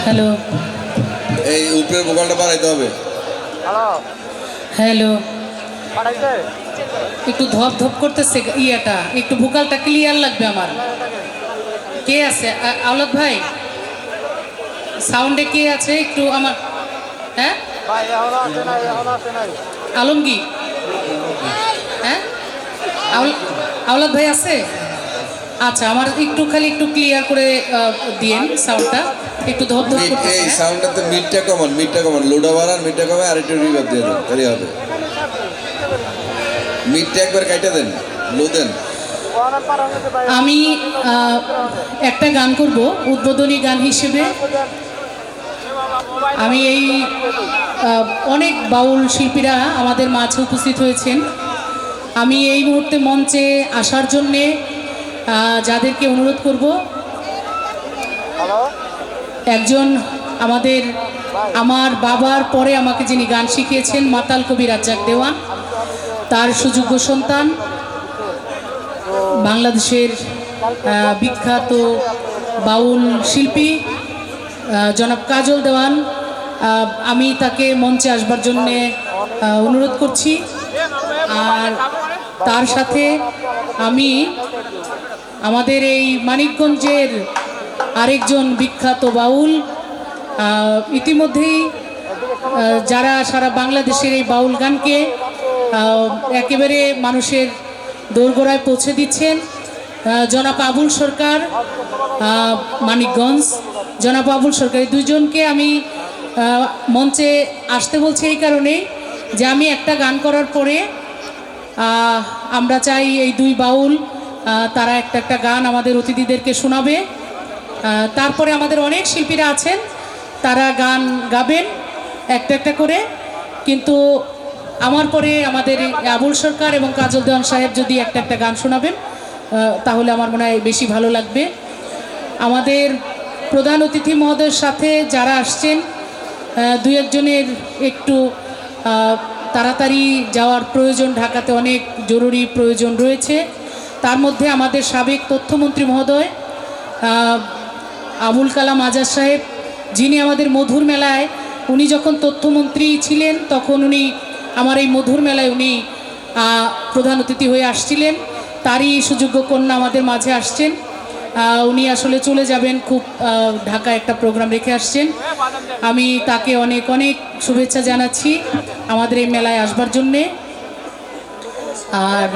Hello এই উপরের ভোকালটা বাড়াইতে হবে। হ্যালো, একটু ধপ ধপ করতেছে ইয়েটা, একটু ভোকালটা ক্লিয়ার লাগবে আমার। কে আছে আওলাদ ভাই? সাউন্ডে কে আছে একটু আমার? হ্যাঁ আলমগীর, হ্যাঁ আওলাদ ভাই আছে? আচ্ছা, আমার একটু খালি একটু ক্লিয়ার করে দিয়েন সাউন্ডটা, একটু ধপ ধপ করতেছে। এই সাউন্ডটাতে মিডটা কমান, লোডা বাড়ান, মিডটা কমান, আর একটু রিভার্ব দিয়ে দেন, তাহলে হবে। মিডটা একবার কাইটা দেন, লো দেন। আমি একটা গান করব উদ্বোধনী গান হিসেবে। আমি এই অনেক বাউল শিল্পীরা আমাদের মাঝে উপস্থিত হয়েছেন। আমি এই মুহূর্তে মঞ্চে আসার জন্যে যাদেরকে অনুরোধ করব, একজন আমার বাবার পরে আমাকে যিনি গান শিখিয়েছেন, মাতাল কবি রাজ্জাক দেওয়ান, তার সুযোগ্য সন্তান, বাংলাদেশের বিখ্যাত বাউল শিল্পী জনাব কাজল দেওয়ান। আমি তাকে মঞ্চে আসবার জন্যে অনুরোধ করছি। আর তার সাথে আমি আমাদের এই মানিকগঞ্জের আরেকজন বিখ্যাত বাউল, ইতিমধ্যেই যারা সারা বাংলাদেশের এই বাউল গানকে একেবারে মানুষের দোরগোড়ায় পৌঁছে দিচ্ছেন, জনাব আবুল সরকার, মানিকগঞ্জ। জনাব আবুল সরকার, এই দুইজনকে আমি মঞ্চে আসতে বলছি এই কারণে যে আমি একটা গান করার পরে আমরা চাই এই দুই বাউল তারা একটা গান আমাদের অতিথিদেরকে শোনাবে। তারপরে আমাদের অনেক শিল্পীরা আছেন, তারা গান গাবেন একটা করে। কিন্তু আমার পরে আমাদের আবুল সরকার এবং কাজল দেওয়ান সাহেব যদি একটা গান শোনাবেন তাহলে আমার মনে হয় বেশি ভালো লাগবে। আমাদের প্রধান অতিথি মহোদয়ের সাথে যারা আসছেন, দুই একজনের একটু তাড়াতাড়ি যাওয়ার প্রয়োজন, ঢাকাতে অনেক জরুরি প্রয়োজন রয়েছে। তার মধ্যে আমাদের সাবেক তথ্যমন্ত্রী মহোদয় আবুল কালাম আজাদ সাহেব, যিনি আমাদের মধুর মেলায়, উনি যখন তথ্যমন্ত্রী ছিলেন তখন উনি আমার এই মধুর মেলায় উনি প্রধান অতিথি হয়ে আসছিলেন। তারই সুযোগ্য কন্যা আমাদের মাঝে আসছেন। উনি আসলে চলে যাবেন, খুব ঢাকা একটা প্রোগ্রাম রেখে আসছেন। আমি তাকে অনেক অনেক শুভেচ্ছা জানাচ্ছি আমাদের এই মেলায় আসবার জন্যে। আর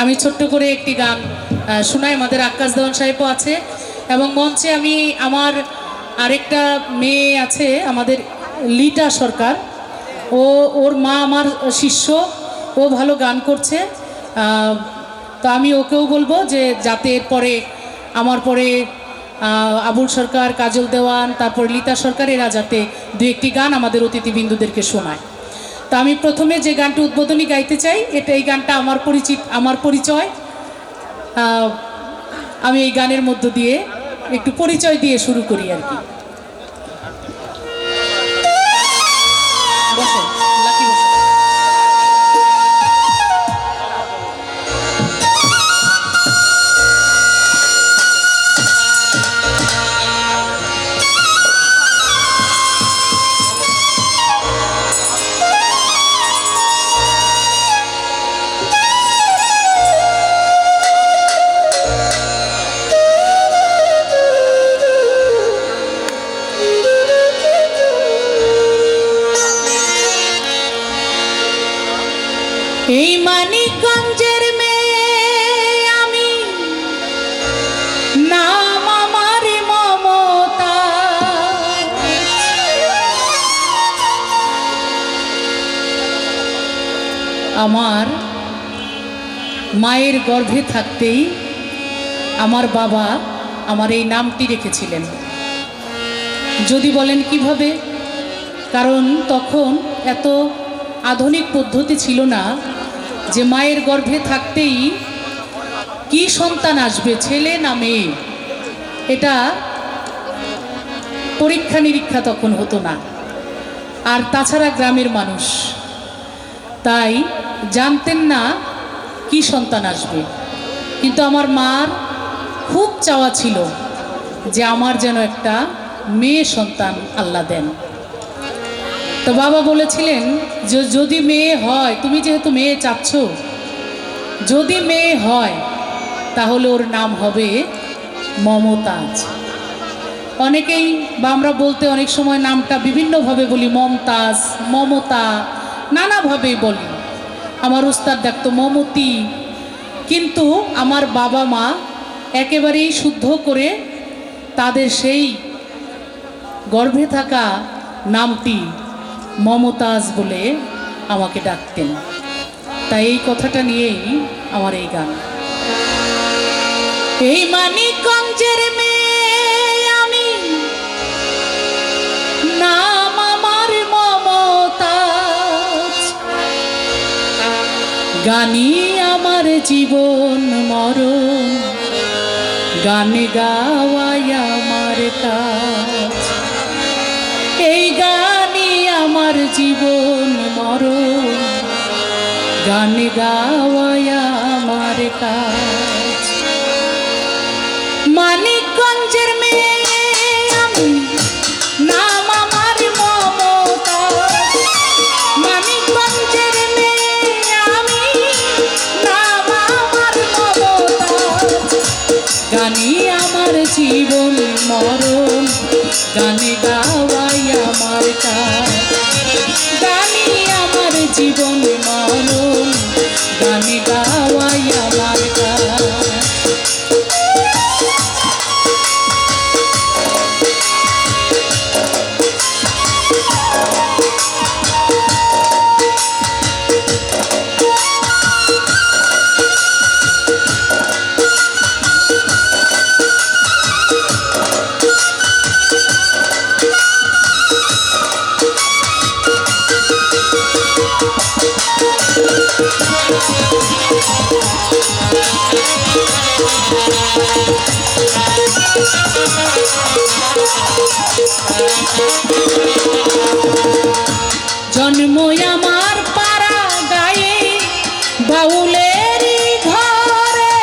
আমি ছোট্ট করে একটি গান শোনাই। আমাদের আকাশ দেওয়ান সাহেবও আছে এবং মঞ্চে আমি আমার আরেকটা মেয়ে আছে, আমাদের লিটা সরকার। ওর মা আমার শিষ্য, ও ভালো গান করছে। তো আমি ওকেও বলবো যে যাতে এরপরে আমার পরে আবুল সরকার, কাজল দেওয়ান, তারপর লিতা সরকার, এরা যাতে দু একটি গান আমাদের অতিথিবৃন্দদেরকে শোনায়। তো আমি প্রথমে যে গানটি উদ্বোধনী গাইতে চাই, এই গানটা আমার পরিচয়। আমি এই গানের মধ্য দিয়ে একটু পরিচয় দিয়ে শুরু করি আর কি। বসো, লাকি বসো। এই মানিকগঞ্জের মেয়ে আমি, নাম আমার মমতা। আমার মায়ের গর্ভে থাকতেই আমার বাবা আমার এই নামটি রেখেছিলেন। যদি বলেন কিভাবে, কারণ তখন এত আধুনিক পদ্ধতি ছিল না যে মায়ের গর্ভে থাকতেই কি সন্তান আসবে, ছেলে না মেয়ে, এটা পরীক্ষা নিরীক্ষা তখন হতো না। আর তাছাড়া গ্রামের মানুষ, তাই জানতেন না কি সন্তান আসবে। কিন্তু আমার মার খুব চাওয়া ছিল যে আমার যেন একটা মেয়ে সন্তান আল্লাহ দেন। তো বাবা বলেছিলেন যে যদি মেয়ে হয়, তুমি যেহেতু মেয়ে চাচ্ছ, যদি মেয়ে হয় তাহলে ওর নাম হবে মমতাজ। অনেকেই বা আমরা বলতে অনেক সময় নামটা বিভিন্নভাবে বলি, মমতাজ, মমতা, নানাভাবেই বলি। আমার উস্তাদ ডাকতো মমতি, কিন্তু আমার বাবা মা একেবারেই শুদ্ধ করে তাদের সেই গর্ভে থাকা নামটি মমতাজ বলে আমাকে ডাকতেন। তাই এই কথাটা নিয়েই আমার এই গান। এই মানিকগঞ্জের মেয়ে আমি, নাম আমার মমতাজ, গানি আমার জীবন মরণ, গানে গাওয়াই আমার কাজ। এই গানি আমার জীবন মরণ, গানে গাওয়াই আমার কাজ। মানিকগঞ্জের মেয়ে আমি, নাম আমার মমতাজ, মানিকগঞ্জের মেয়ে আমি, নাম আমার মমতাজ, গানি আমার জীবন মরণ, গানে গাওয়াই আমার কাজ। গানি আমার জীবন মরণ, গানে গাওয়াই আমার কাজ। জন্ম আমার পাড়া গায়ে বাউলেরই ঘরে,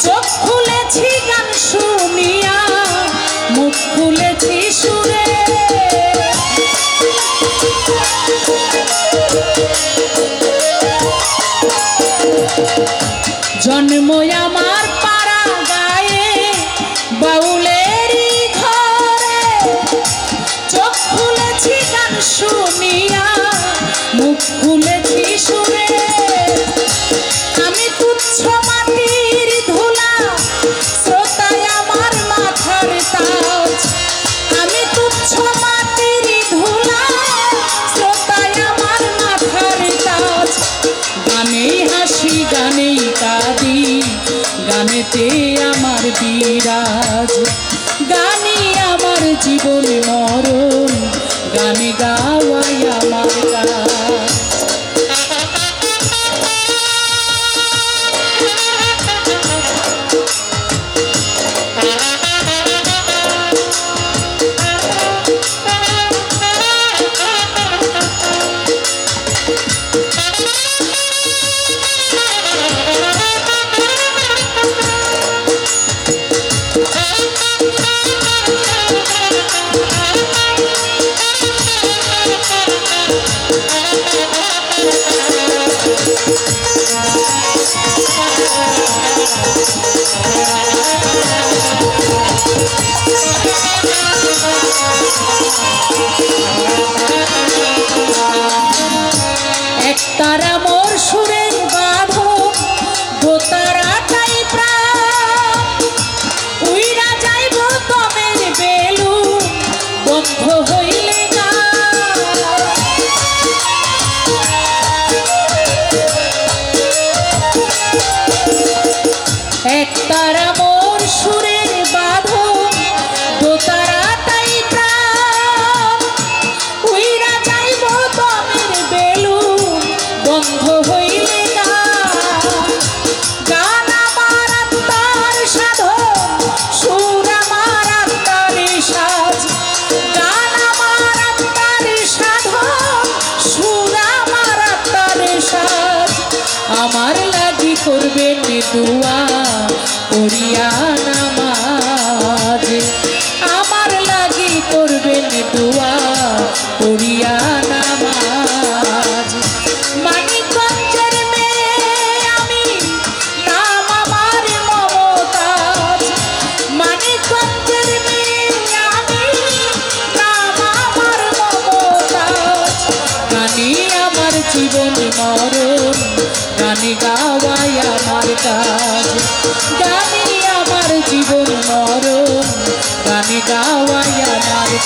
চোখ খুলেছি গান শুনিয়া, মুখ খুলেছি সুরে। জন্ম আমার পাড়া গায়ে বাউলেরই ঘরে, চোখ খুলেছি গান শুনিয়া, মুখ খুলেছি সুরে। আমি তুচ্ছ মাটির ধুলা, শ্রোতায় আমার মাথার তাজ। আমি তুচ্ছ মাটির ধুলা, শ্রোতায় আমার মাথার তাজ। গানেই হাসি, গানেই কাঁদি, গানেতে আমার বিরাজ। গানি আমার জীবন মরণ, গানে গাওয়াই আমার কাজ। একতারা মোর সুরের বাঁধন, দোতারাটাই প্রাণ, উইরা যাইব তমের বেলু, বন্ধ হইলে গান। একতারা মোর সুরের বাঁধন, দোতারাটাই প্রাণ, উইরা যাইব তমের বেলু, বন্ধ হইলে গান। গান আমার আত্মার সাধন, সুর আমার আত্মার সাজ। গান আমার আত্মার সাধন, সুর আমার আত্মার সাজ। আমার লাগি করবেন দুয়া, করিয়া নামা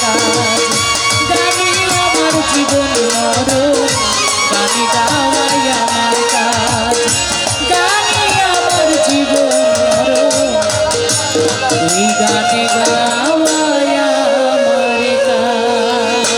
কাজ, গানে আমার জীবন মরণ, গানে গাওয়াই আমার কাজ, গানে আমার জীবন মরণ, এই গানে গাওয়াই আমার কাজ।